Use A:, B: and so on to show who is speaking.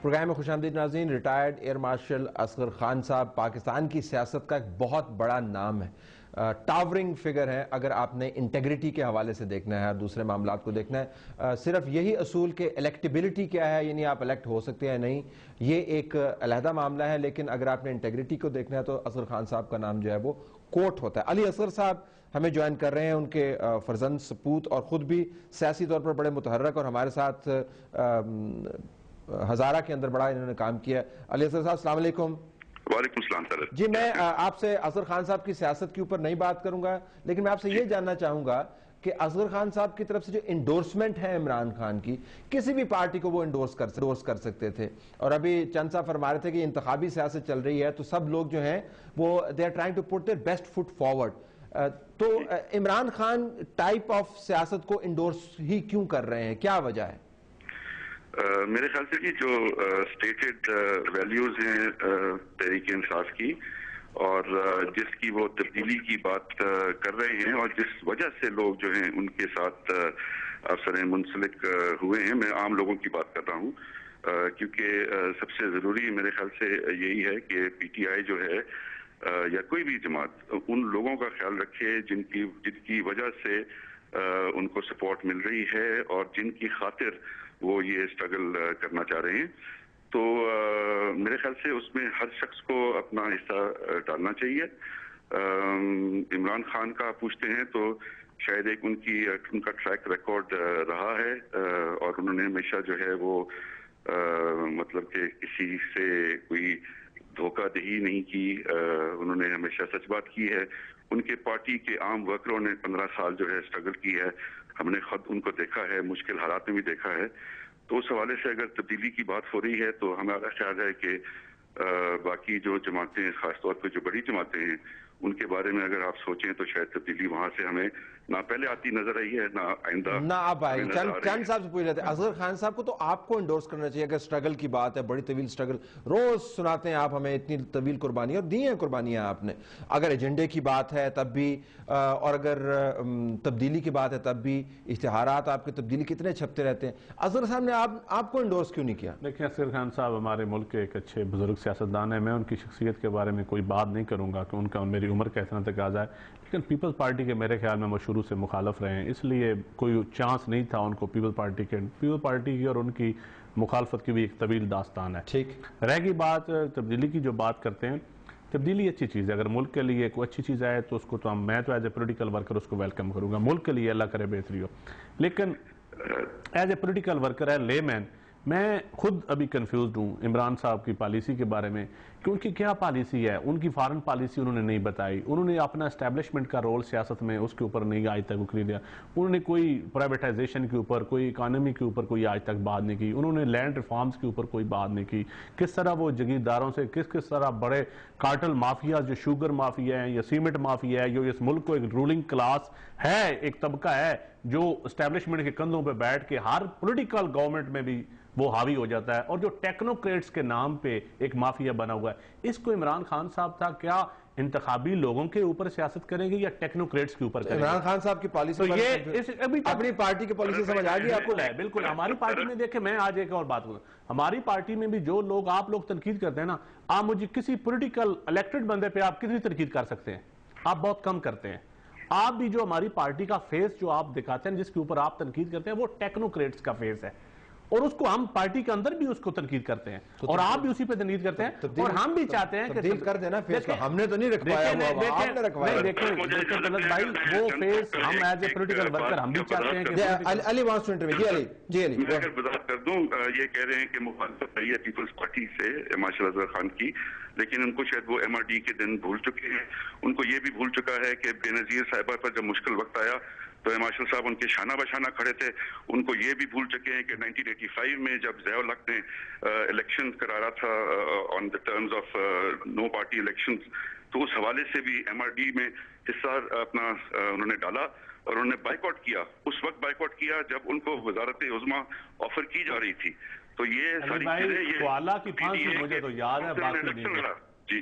A: Programme میں خوش آمدید ناظرین. Retired air marshal Asghar Khan صاحب پاکستان کی سیاست کا ایک بہت بڑا نام ہے, ٹاورنگ فگر ہے. اگر آپ نے انٹیگریٹی کے حوالے سے دیکھنا ہے اور دوسرے معاملات کو دیکھنا ہے, صرف یہی اصول کہ الیکٹیبلٹی کیا ہے, یعنی آپ الیکٹ ہو سکتے ہیں نہیں, یہ ایک علیحدہ معاملہ ہے. لیکن اگر آپ نے انٹیگریٹی کو دیکھنا ہے تو اصغر خان صاحب کا نام جو ہے وہ کوٹ ہوتا ہے. علی اصغر صاحب ہمیں جوائن کر رہے ہیں, ان کے فرزند سپوت اور خود بھی سیاسی طور پر بڑے متحرک اور ہمارے ساتھ ہزارہ کے اندر بڑا انہوں نے کام کیا. علی اصغر صاحب السلام علیکم.
B: وعلیکم السلام سر.
A: جی, میں آپ سے اصغر خان صاحب کی سیاست کے اوپر نہیں بات کروں گا, لیکن میں آپ سے یہ جاننا چاہوں گا کہ اصغر خان صاحب کی طرف سے جو انڈورسمنٹ ہے عمران خان کی, کسی بھی پارٹی کو وہ انڈورس کر سکتے تھے, اور ابھی چند صاحب فرما رہے تھے کہ انتخابی سیاست چل رہی ہے تو سب لوگ جو ہیں وہ they are trying to put their best foot forward. تو عمران خان ٹائپ آف سیاست کو انڈورس ہی کیوں کر رہے ہیں, کیا وجہ ہے؟
B: میرے خیال سے جو اسٹیٹڈ ویلیوز ہیں تحریک انصاف کی, اور جس کی وہ تبدیلی کی بات کر رہے ہیں, اور جس وجہ سے لوگ جو ہیں ان کے ساتھ افسر منسلک ہوئے ہیں, میں عام لوگوں کی بات کر رہا ہوں, کیونکہ سب سے ضروری میرے خیال سے یہی ہے کہ پی ٹی آئی جو ہے یا کوئی بھی جماعت ان لوگوں کا خیال رکھے جن کی وجہ سے ان کو سپورٹ مل رہی ہے اور جن کی خاطر وہ یہ اسٹرگل کرنا چاہ رہے ہیں. تو میرے خیال سے اس میں ہر شخص کو اپنا حصہ ڈالنا چاہیے. عمران خان کا پوچھتے ہیں تو شاید ایک ان کا ٹریک ریکارڈ رہا ہے, اور انہوں نے ہمیشہ جو ہے وہ مطلب کہ کسی سے کوئی دھوکہ دہی نہیں کی, انہوں نے ہمیشہ سچ بات کی ہے. ان کے پارٹی کے عام ورکروں نے 15 سال جو ہے اسٹرگل کی ہے, ہم نے خود ان کو دیکھا ہے, مشکل حالات میں بھی دیکھا ہے. تو اس حوالے سے اگر تبدیلی کی بات ہو رہی ہے تو ہمارا خیال ہے کہ باقی جو جماعتیں, خاص طور پہ جو بڑی جماعتیں ہیں, ان کے بارے میں اگر آپ سوچیں تو شاید تبدیلی وہاں سے ہمیں نہ پہلے آتی نظر آئی ہے نہ آئندہ
A: نہ اب آئی. چند صاحب سے پوچھ رہے تھے, اصغر خان صاحب کو تو آپ کو انڈورس کرنا چاہیے. اگر سٹرگل کی بات ہے, بڑی طویل سٹرگل روز سناتے ہیں آپ ہمیں, اتنی طویل قربانیاں اور دی ہیں قربانیاں آپ نے. اگر ایجنڈے کی بات ہے تب بھی, اور اگر تبدیلی کی بات ہے تب بھی, اشتہارات آپ کے تبدیلی کتنے چھپتے رہتے ہیں. اصغر صاحب نے آپ کو انڈورس کیوں نہیں کیا؟
C: دیکھیں, اصغر خان صاحب ہمارے ملک کے ایک اچھے بزرگ سیاستدان ہیں. میں ان کی شخصیت کے بارے میں کوئی بات نہیں کروں گا کہ ان کا میری عمر کا اتنا تقاضا ہے, لیکن پیپلز پارٹی کے میرے خیال میں وہ شروع سے مخالف رہے ہیں, اس لیے کوئی چانس نہیں تھا ان کو پیپلز پارٹی کی اور ان کی مخالفت کی بھی ایک طویل داستان ہے.
A: ٹھیک
C: رہ گئی بات تبدیلی کی, جو بات کرتے ہیں, تبدیلی اچھی چیز ہے. اگر ملک کے لیے کوئی اچھی چیز آئے تو اس کو میں تو ایز اے پولیٹیکل ورکر اس کو ویلکم کروں گا, ملک کے لیے اللہ کرے بہتری ہو. لیکن ایز اے پولیٹیکل ورکر ہے, لے مین, میں خود ابھی کنفیوزڈ ہوں عمران صاحب کی پالیسی کے بارے میں, کیونکہ کیا پالیسی ہے ان کی. فارن پالیسی انہوں نے نہیں بتائی, انہوں نے اپنا اسٹیبلشمنٹ کا رول سیاست میں اس کے اوپر نہیں آج تک اکھری دیا. انہوں نے کوئی پرائیویٹائزیشن کے اوپر, کوئی اکانومی کے اوپر کوئی آج تک بات نہیں کی. انہوں نے لینڈ ریفارمز کے اوپر کوئی بات نہیں کی, کس طرح وہ جگیرداروں سے کس طرح بڑے کارٹل مافیا, جو شوگر مافیا ہے یا سیمنٹ مافیا ہے, جو اس ملک کو ایک رولنگ کلاس ہے, ایک طبقہ ہے جو اسٹیبلشمنٹ کے کندھوں پہ بیٹھ کے ہر پولیٹیکل گورنمنٹ میں بھی وہ حاوی ہو جاتا ہے, اور جو ٹیکنوکریٹس کے نام پہ ایک مافیا بنا ہوا ہے. اس کو عمران خان صاحب تھا کیا انتخابی لوگوں کے اوپر سیاست کریں گے یا ٹیکنوکریٹس کے اوپر کریں گے؟
A: عمران خان صاحب کی پالیسی
C: تو یہ
A: اپنی پارٹی کی پالیسی سمجھ آ گئی آپ کو؟
C: بالکل. ہماری پارٹی میں دیکھیں, میں آج ایک اور بات کروں, ہماری پارٹی میں بھی جو لوگ آپ لوگ تنقید کرتے ہیں نا, آپ مجھے کسی پولیٹیکل الیکٹڈ بندے پہ آپ کتنی تنقید کر سکتے ہیں؟ آپ بہت کم کرتے ہیں. آپ بھی جو ہماری پارٹی کا فیس جو آپ دکھاتے ہیں, جس کے اوپر آپ تنقید کرتے ہیں, وہ ٹیکنوکریٹس کا فیس ہے, اور اس کو ہم پارٹی کے اندر بھی اس کو تنقید کرتے ہیں, اور آپ بھی اسی پہ تنقید کرتے ہیں, اور ہم بھی چاہتے ہیں کہ
A: تبدیل کر دینا فیس کا. ہم نے تو نہیں رکھوایا ہوا, آپ نے رکھوایا.
C: دیکھیں طلعت بھائی, وہ فیس ہم ایز اے پولیٹیکل ورکر ہم بھی چاہتے ہیں کہ
A: علی وانٹس ٹو انٹرویو. جی علی,
B: میں اگر وضاحت کر دوں, یہ کہہ رہے ہیں کہ مخالفت رہی ہے پیپلز پارٹی سے مارشل اصغر خان کی, لیکن ان کو شاید وہ ایم آر ڈی کے دن بھول چکے ہیں. ان کو یہ بھی بھول چکا ہے کہ بے نظیر صاحبہ پر جب مشکل وقت آیا تو مارشل صاحب ان کے شانہ بشانہ کھڑے تھے. ان کو یہ بھی بھول چکے ہیں کہ 1985 میں جب ضیاء الحق نے الیکشن کرایا تھا on the terms of no party elections, تو اس حوالے سے بھی ایم آر ڈی میں حصہ اپنا انہوں نے ڈالا, اور انہوں نے بائیکاٹ کیا. اس وقت بائیکاٹ کیا جب ان کو وزارت عظمیٰ آفر کی جا رہی تھی. تو یہ ساری چیزیں,
C: مجھے تو یاد ہے,
B: جی,